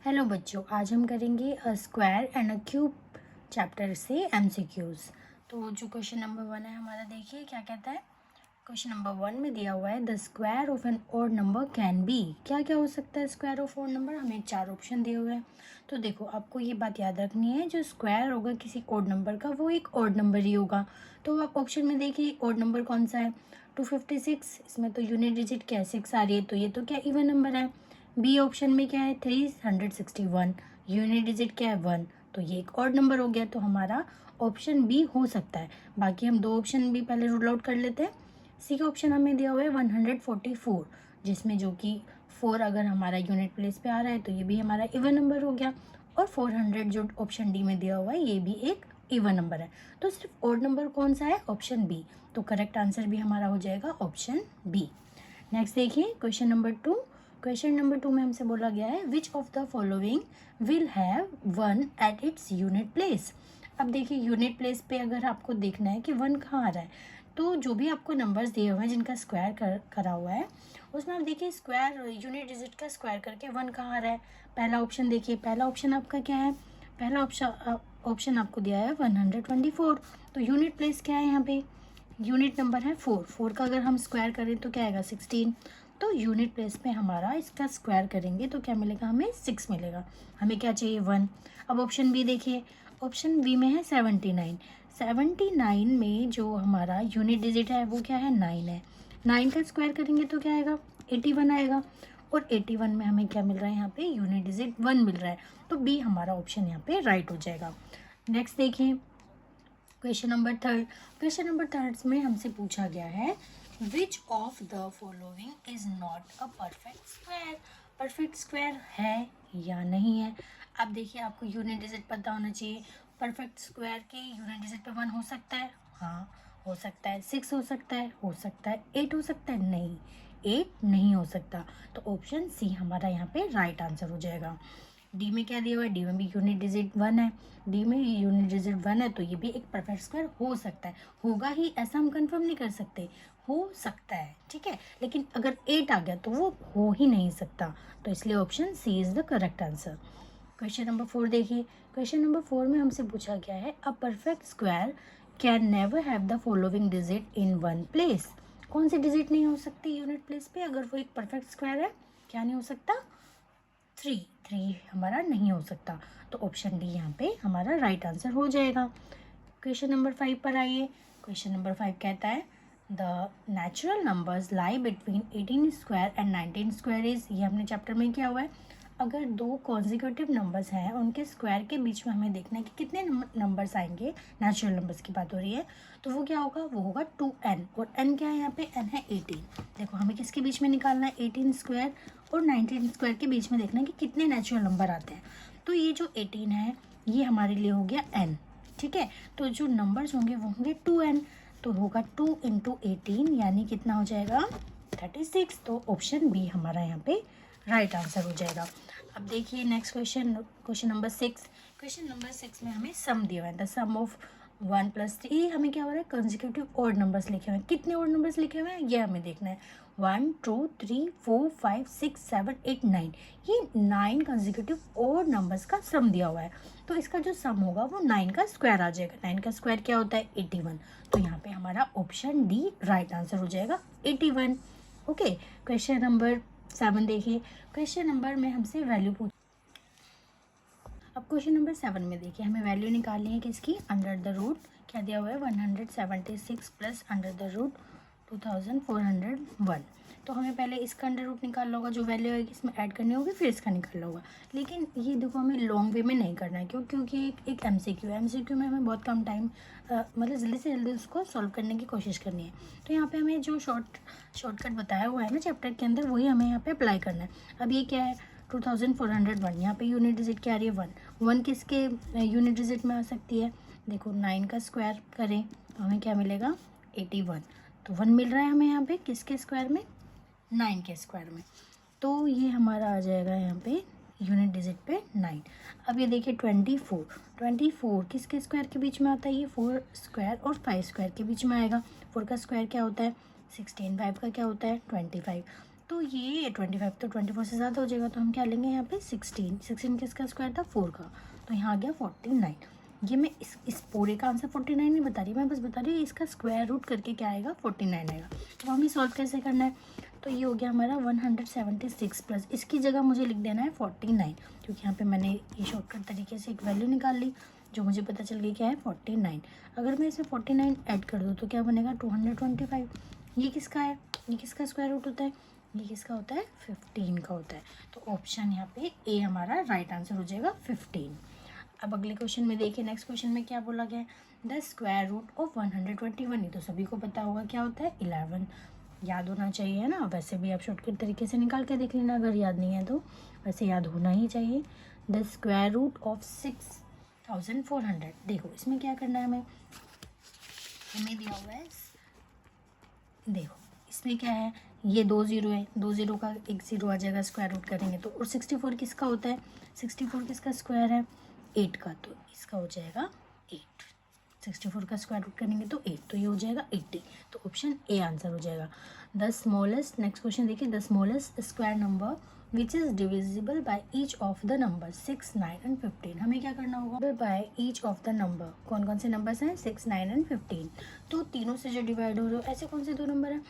Hello बच्चों, आज हम करेंगे a square and a cube chapter से एमसीक्यूज़। तो जो क्वेश्चन नंबर 1 है हमारा, देखिए क्या कहता है। क्वेश्चन नंबर 1 में दिया हुआ है the square of an odd number can be. क्या क्या हो सकता है स्क्वायर ऑफ ऑड नंबर? हमें 4 ऑप्शन दिए हुए हैं। तो देखो, आपको ये बात याद रखनी है, जो स्क्वायर होगा किसी ऑड नंबर का वो एक ऑड नंबर ही होगा। तो आप ऑप्शन में देखिए ऑड नंबर कौन सा है, 256। इसमें तो यूनिट डिजिट क्या है, 6 आ रही है, तो ये तो क्या इवन नंबर है। बी ऑप्शन में क्या है, 361, यूनिट डिजिट क्या है 1, तो ये एक ऑड नंबर हो गया। तो हमारा ऑप्शन बी हो सकता है। बाकी हम 2 ऑप्शन भी पहले रूल आउट कर लेते हैं। सी का ऑप्शन हमें दिया हुआ है 144, जिसमें जो कि 4 अगर हमारा यूनिट प्लेस पे आ रहा है तो ये भी हमारा इवन नंबर हो गया। और 400 जो ऑप्शन डी में दिया हुआ है ये भी एक इवन नंबर है। तो सिर्फ ऑड नंबर कौन सा है, ऑप्शन बी। तो करेक्ट आंसर भी हमारा हो जाएगा ऑप्शन बी। नेक्स्ट देखिए क्वेश्चन नंबर 2। क्वेश्चन नंबर 2 में हमसे बोला गया है which of the following will have 1 at its unit place. अब देखिए यूनिट प्लेस पे अगर आपको देखना है कि 1 कहाँ आ रहा है, तो जो भी आपको नंबर्स दिए हुए हैं जिनका स्क्वायर करा हुआ है उसमें आप देखिए स्क्वायर यूनिट डिजिट का स्क्वायर करके 1 कहाँ आ रहा है। पहला ऑप्शन देखिए, पहला ऑप्शन आपका क्या है, पहला ऑप्शन आपको दिया है 124। तो यूनिट प्लेस क्या है यहाँ पे, यूनिट नंबर है 4 का अगर हम स्क्वायर करें तो क्या आएगा 16। तो यूनिट प्लेस पे हमारा इसका स्क्वायर करेंगे तो क्या मिलेगा, हमें 6 मिलेगा। हमें क्या चाहिए 1। अब ऑप्शन बी देखिए, ऑप्शन बी में है 79। 79 में जो हमारा यूनिट डिजिट है वो क्या है 9 है। 9 का स्क्वायर करेंगे तो क्या आएगा 81 आएगा। और 81 में हमें क्या मिल रहा है, यहाँ पे यूनिट डिजिट 1 मिल रहा है। तो बी हमारा ऑप्शन यहाँ पे राइट हो जाएगा। नेक्स्ट देखिए क्वेश्चन नंबर 3। क्वेश्चन नंबर 3 में हमसे पूछा गया है which of the following is not a perfect square. Perfect square है या नहीं है। अब देखिए आपको यूनिट डिजिट पता होना चाहिए। परफेक्ट स्क्वायर के यूनिट डिजिट पे 1 हो सकता है, हाँ हो सकता है। 6 हो सकता है, हो सकता है। 8 हो सकता है, नहीं 8 नहीं हो सकता। तो ऑप्शन सी हमारा यहाँ पे राइट आंसर हो जाएगा। डी में क्या दिया हुआ है, डी में भी यूनिट डिजिट 1 है। डी में यूनिट डिजिट 1 है तो ये भी एक परफेक्ट स्क्वायर हो सकता है। होगा ही ऐसा हम कंफर्म नहीं कर सकते, हो सकता है, ठीक है। लेकिन अगर 8 आ गया तो वो हो ही नहीं सकता। तो इसलिए option C is the correct answer. Question number 4 देखिए। क्वेश्चन नंबर 4 में हमसे पूछा गया है अ perfect square can never have the following digit in one place. कौन सी डिजिट नहीं हो सकती यूनिट प्लेस पे अगर वो एक परफेक्ट स्क्वायर है? क्या नहीं हो सकता, 3 हमारा नहीं हो सकता। तो ऑप्शन डी यहाँ पे हमारा राइट आंसर हो जाएगा। क्वेश्चन नंबर 5 पर आइए। क्वेश्चन नंबर 5 कहता है the natural numbers lie between 18 square and 19 square is. ये हमने चैप्टर में किया हुआ है। अगर 2 कॉन्जिक्यूटिव नंबर्स हैं उनके स्क्वायर के बीच में हमें देखना है कि कितने नंबर्स आएंगे, नेचुरल नंबर्स की बात हो रही है, तो वो क्या होगा, वो होगा 2n। और n क्या है यहाँ पे, n है 18। देखो हमें किसके बीच में निकालना है, 18 स्क्वायर और 19 स्क्वायर के बीच में देखना है कि कितने नेचुरल नंबर आते हैं। तो ये जो 18 है ये हमारे लिए हो गया n, ठीक है। तो जो नंबर्स होंगे वो होंगे 2n। तो होगा 2 इंटू 18 यानी कितना हो जाएगा 36। तो ऑप्शन बी हमारा यहाँ पे राइट आंसर हो जाएगा। अब देखिए next question, question number 6। Question number 6 में हमें सम दिया हुआ है द सम ऑफ 1 + 3। हमें क्या हो रहा है, कंसेक्यूटिव ऑड नंबर्स लिखे हुए हैं। कितने ऑड नंबर्स लिखे हुए हैं ये हमें देखना है। 1 2 3 4 5 6 7 8 9, ये 9 कंसेक्यूटिव ऑड नंबर्स का सम दिया हुआ है। तो इसका जो सम होगा वो 9 का स्क्वायर आ जाएगा। 9 का स्क्वायर क्या होता है 81। तो यहाँ पे हमारा ऑप्शन डी राइट आंसर हो जाएगा 81। ओके, क्वेश्चन नंबर 7 देखिए। क्वेश्चन नंबर में हमसे वैल्यू पूछ, अब क्वेश्चन नंबर 7 में देखिए हमें वैल्यू निकालनी है किसकी, अंडर द रूट क्या दिया हुआ है 176 प्लस अंडर द रूट 2401। तो हमें पहले इसका अंडर रूट निकालना होगा, जो वैल्यू होगी इसमें ऐड करनी होगी, फिर इसका निकालना होगा। लेकिन ये देखो हमें लॉन्ग वे में नहीं करना है, क्यों, क्योंकि एक एमसीक्यू है। एमसीक्यू में हमें बहुत कम टाइम मतलब जल्दी से जल्दी उसको सॉल्व करने की कोशिश करनी है। तो यहाँ पे हमें जो शॉर्टकट बताया हुआ है ना चैप्टर के अंदर, वही हमें यहाँ पे अप्लाई करना है। अब ये क्या है 2401, यहाँ पे यूनिट डिजिट क्या आ रही है 1 किसके यूनिट डिजिट में आ सकती है, देखो 9 का स्क्वायर करें तो हमें क्या मिलेगा 81। तो 1 मिल रहा है हमें यहाँ पे किसके स्क्वायर में, 9 के स्क्वायर में। तो ये हमारा आ जाएगा यहाँ पे यूनिट डिजिट पे 9। अब ये देखिए 24 किसके स्क्वायर के बीच में आता है, ये 4 स्क्वायर और 5 स्क्वायर के बीच में आएगा। 4 का स्क्वायर क्या होता है 16, 5 का क्या होता है 25। तो ये 25 तो 24 से ज़्यादा हो जाएगा, तो हम क्या लेंगे यहाँ पे 16 किसका स्क्वायर था 4 का, तो यहाँ आ गया 49। ये मैं इस पूरे का आंसर 49 नहीं बता रही, मैं बस बता रही हूँ इसका स्क्वायर रूट करके क्या आएगा 49 आएगा। तो हमें सॉल्व कैसे करना है, तो ये हो गया हमारा 176 प्लस इसकी जगह मुझे लिख देना है 49, क्योंकि यहाँ पे मैंने ये शॉर्टकट तरीके से एक वैल्यू निकाल ली जो मुझे पता चल गई क्या है 49। अगर मैं इसमें 49 ऐड कर दूँ तो क्या बनेगा 225। ये किसका है, ये किसका स्क्वायर रूट होता है, ये किसका होता है 15 का होता है। तो ऑप्शन यहाँ पे ए हमारा राइट आंसर हो जाएगा 15। अब अगले क्वेश्चन में देखिए, नेक्स्ट क्वेश्चन में क्या बोला गया है, द स्क्वायर रूट ऑफ 121। ये तो सभी को पता होगा क्या होता है 11, याद होना चाहिए है ना। वैसे भी आप शॉर्टकट तरीके से निकाल के देख लेना अगर याद नहीं है तो, वैसे याद होना ही चाहिए। द स्क्वायर रूट ऑफ 6400, देखो इसमें क्या करना है हमें दिया हुआ है, देखो इसमें क्या है, ये 2 ज़ीरो है, 2 ज़ीरो का एक ज़ीरो आ जाएगा, स्क्वायर रूट करेंगे तो। और 64 किसका होता है, 64 किसका स्क्वायर है 8 का, तो इसका हो जाएगा 8। 64 का स्क्वायर रूट करेंगे तो 8, तो ये हो जाएगा 80। तो ऑप्शन ए आंसर हो जाएगा। द स्मॉलेस्ट, नेक्स्ट क्वेश्चन देखिए, the smallest square number which is divisible by each of the number 6, 9 and 15। हमें क्या करना होगा, by each of the number, कौन कौन से नंबर्स हैं 6, 9 एंड 15। तो तीनों से जो डिवाइड हो रहे हो, ऐसे कौन से दो नंबर हैं,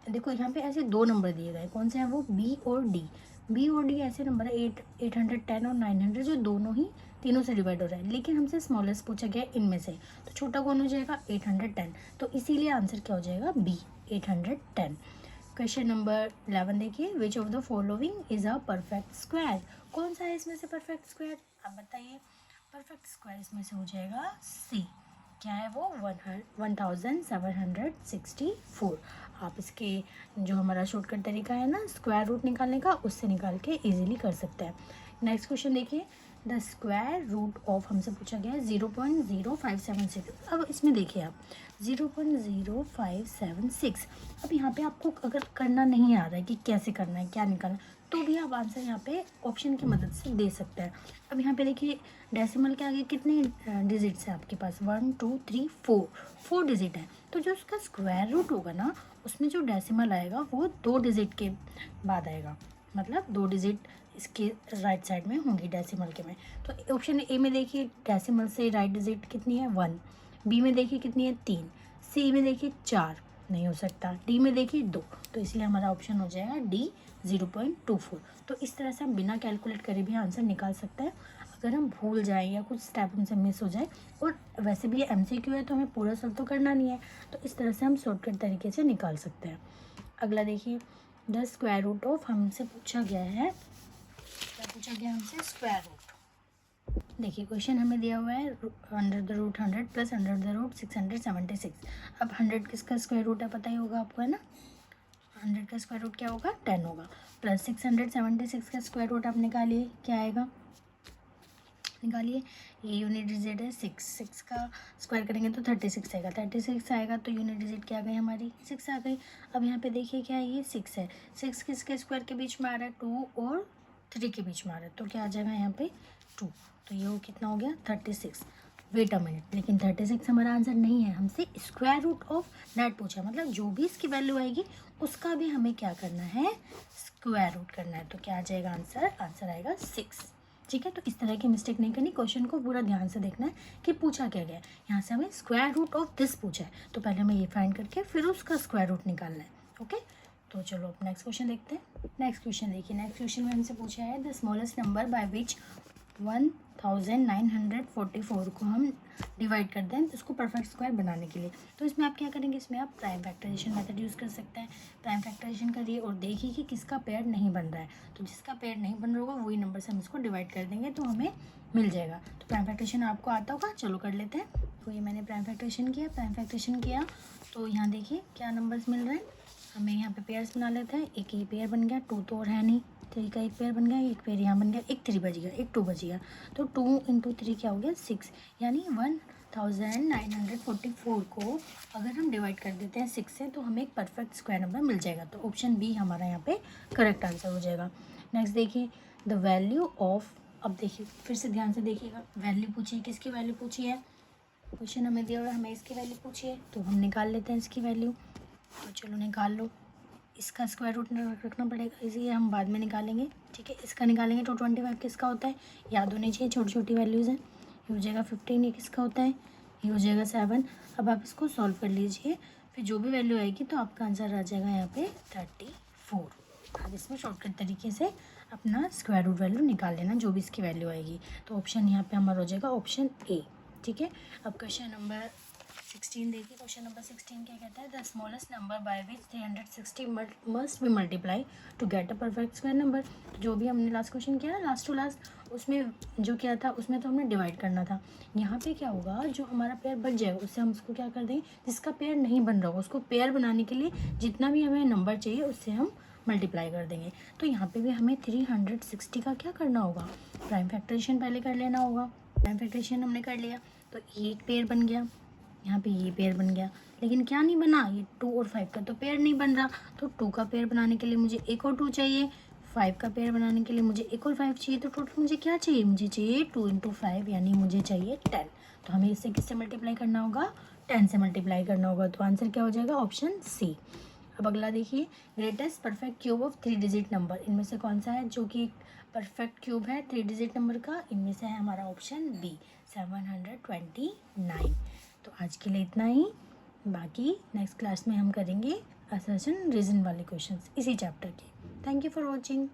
देखो यहाँ पे ऐसे दो नंबर दिए गए, कौन से हैं वो, बी और डी। बी और डी ऐसे नंबर है 810 और 900, जो दोनों ही तीनों से डिवाइड हो रहा है, लेकिन हमसे स्मॉलेस्ट पूछा गया इनमें से, तो छोटा कौन हो जाएगा 810, तो इसीलिए आंसर क्या हो जाएगा बी 810। क्वेश्चन नंबर 11 देखिए, which of the following is a perfect square, कौन सा है इसमें से परफेक्ट स्क्वायर, आप बताइए। परफेक्ट स्क्वायर इसमें से हो जाएगा सी, क्या है वो 1764। आप इसके जो हमारा शॉर्टकट तरीका है ना स्क्वायर रूट निकालने का, उससे निकाल के इजीली कर सकते हैं। नेक्स्ट क्वेश्चन देखिए, द स्क्वायर रूट ऑफ हमसे पूछा गया है 0.0576। अब इसमें देखिए आप 0.0576, अब यहाँ पे आपको अगर करना नहीं आ रहा है कि कैसे करना है क्या निकालना, तो भी आप आंसर यहाँ पे ऑप्शन की मदद से दे सकते हैं। अब यहाँ पे देखिए डेसिमल के आगे कितने डिजिट्स हैं आपके पास, 1 2 3 4 डिजिट है, तो जो उसका स्क्वायर रूट होगा ना उसमें जो डेसिमल आएगा वो 2 डिजिट के बाद आएगा, मतलब 2 डिजिट इसके राइट साइड में होंगी डेसिमल के में। तो ऑप्शन ए में देखिए डेसिमल से राइट डिजिट कितनी है 1, बी में देखिए कितनी है 3, सी में देखिए 4, नहीं हो सकता, डी में देखिए 2, तो इसलिए हमारा ऑप्शन हो जाएगा डी 0.24। तो इस तरह से हम बिना कैलकुलेट करे भी आंसर निकाल सकते हैं अगर हम भूल जाए या कुछ स्टेप हमसे मिस हो जाए। और वैसे भी ये MCQ है तो हमें पूरा सॉल्व तो करना नहीं है, तो इस तरह से हम शॉर्टकट तरीके से निकाल सकते हैं। अगला देखिए, द स्क्वायर रूट ऑफ हमसे पूछा गया है, क्या पूछा गया हमसे स्क्वायर रूट। देखिए क्वेश्चन हमें दिया हुआ है under the root 100 plus under the root 676। अब 100 किसका स्क्वायर रूट है पता ही होगा आपको है ना, 100 का स्क्वायर रूट क्या होगा 10 होगा, प्लस 676 का स्क्वायर रूट आप निकालिए क्या आएगा, निकालिए। ये यूनिट डिजिट है 6 का स्क्वायर करेंगे तो 36 आएगा, 36 आएगा तो यूनिट डिजिट क्या आ गई हमारी 6 आ गई। अब यहाँ पे देखिए क्या है ये 6 है, 6 किसके स्क्वायर के बीच में आ रहा है 2 और 3 के बीच में आ रहा है, तो क्या आ जाएगा यहाँ पे 2, तो ये कितना हो गया 36। वेट अ मिनट, लेकिन 36 हमारा आंसर नहीं है, हमसे स्क्वायर रूट ऑफ दैट पूछा, मतलब जो भी इसकी वैल्यू आएगी उसका भी हमें क्या करना है स्क्वायर रूट करना है। तो क्या आ जाएगा आंसर आएगा 6। ठीक है, तो इस तरह की मिस्टेक नहीं करनी, क्वेश्चन को पूरा ध्यान से देखना है कि पूछा क्या गया है। यहाँ से हमें स्क्वायर रूट ऑफ दिस पूछा है, तो पहले हमें ये फाइंड करके फिर उसका स्क्वायर रूट निकालना है। ओके, तो चलो अब नेक्स्ट क्वेश्चन देखते हैं। नेक्स्ट क्वेश्चन देखिए, नेक्स्ट क्वेश्चन में हमसे पूछा है द स्मॉलेस्ट नंबर बाय विच 1944 को हम डिवाइड कर दें इसको परफेक्ट स्क्वायर बनाने के लिए। तो इसमें आप क्या करेंगे, इसमें आप प्राइम फैक्टराइजेशन मेथड यूज़ कर सकते हैं। प्राइम फैक्टराइजेशन करिए और देखिए कि किसका पेयर नहीं बन रहा है, तो जिसका पेयर नहीं बन रहा होगा वही नंबर से हम इसको डिवाइड कर देंगे तो हमें मिल जाएगा। तो प्राइम फैक्टराइजेशन आपको आता होगा, चलो कर लेते हैं। तो ये मैंने प्राइम फैक्टराइजेशन किया तो यहाँ देखिए क्या नंबर्स मिल रहे हैं हमें, यहाँ पे पेयर्स बना लेते हैं। एक ये पेयर बन गया, 2 तो और है नहीं, 3 का एक पेयर बन गया, एक पेयर यहाँ बन गया, एक 3 बच गया, एक 2 बच गया, तो 2 × 3 क्या हो गया 6, यानी 1944 को अगर हम डिवाइड कर देते हैं 6 से तो हमें एक परफेक्ट स्क्वायर नंबर मिल जाएगा। तो ऑप्शन बी हमारा यहाँ पे करेक्ट आंसर हो जाएगा। नेक्स्ट देखिए, द वैल्यू ऑफ, अब देखिए फिर से ध्यान से देखिएगा, वैल्यू पूछिए, किसकी वैल्यू पूछी है, क्वेश्चन हमें दिया हुआ है हमें इसकी वैल्यू पूछिए, तो हम निकाल लेते हैं इसकी वैल्यू। तो चलो निकाल लो, इसका स्क्वायर रूट रखना पड़ेगा, इसी हम बाद में निकालेंगे, ठीक है। इसका निकालेंगे तो 25 किसका होता है, याद होनी चाहिए, छोटी छोटी वैल्यूज़ हैं। ये हो जाएगा 15, ये किसका होता है, ये हो जाएगा 7। अब आप इसको सॉल्व कर लीजिए, फिर जो भी वैल्यू आएगी तो आपका आंसर आ जाएगा यहाँ पे 34। आप इसमें शॉर्टकट तरीके से अपना स्क्वायर रूट वैल्यू निकाल लेना, जो भी इसकी वैल्यू आएगी। तो ऑप्शन यहाँ पे हमारा हो जाएगा ऑप्शन ए, ठीक है। अब क्वेश्चन नंबर 16 देखिए। क्वेश्चन नंबर 16 क्या कहता है, the smallest number by which 360 must be multiply to get a perfect square number. जो भी हमने लास्ट क्वेश्चन किया ना, लास्ट टू लास्ट, उसमें जो क्या था, उसमें तो हमने डिवाइड करना था। यहाँ पे क्या होगा, जो हमारा पेयर बच जाएगा उससे हम उसको क्या कर देंगे, जिसका पेयर नहीं बन रहा होगा उसको पेयर बनाने के लिए जितना भी हमें नंबर चाहिए उससे हम मल्टीप्लाई कर देंगे। तो यहाँ पे भी हमें 360 का क्या करना होगा, प्राइम फैक्टराइजेशन पहले कर लेना होगा। प्राइम फैक्टराइजेशन हमने कर लिया तो एक पेयर बन गया, यहाँ पे ये पेयर बन गया, लेकिन क्या नहीं बना, ये 2 और 5 का तो पेयर नहीं बन रहा। तो 2 का पेयर बनाने के लिए मुझे एक और 2 चाहिए, 5 का पेयर बनाने के लिए मुझे एक और 5 चाहिए। तो टोटल मुझे क्या चाहिए, मुझे चाहिए 2 × 5 यानी मुझे चाहिए 10। तो हमें इससे किससे मल्टीप्लाई करना होगा, 10 से मल्टीप्लाई करना होगा। तो आंसर क्या हो जाएगा, ऑप्शन सी। अब अगला देखिए, greatest perfect cube of 3 digit number, इनमें से कौन सा है जो कि परफेक्ट क्यूब है 3 डिजिट नंबर का, इनमें से है हमारा ऑप्शन बी 729। तो आज के लिए इतना ही, बाकी नेक्स्ट क्लास में हम करेंगे असर्शन रीजन वाले क्वेश्चंस इसी चैप्टर के। Thank you for watching.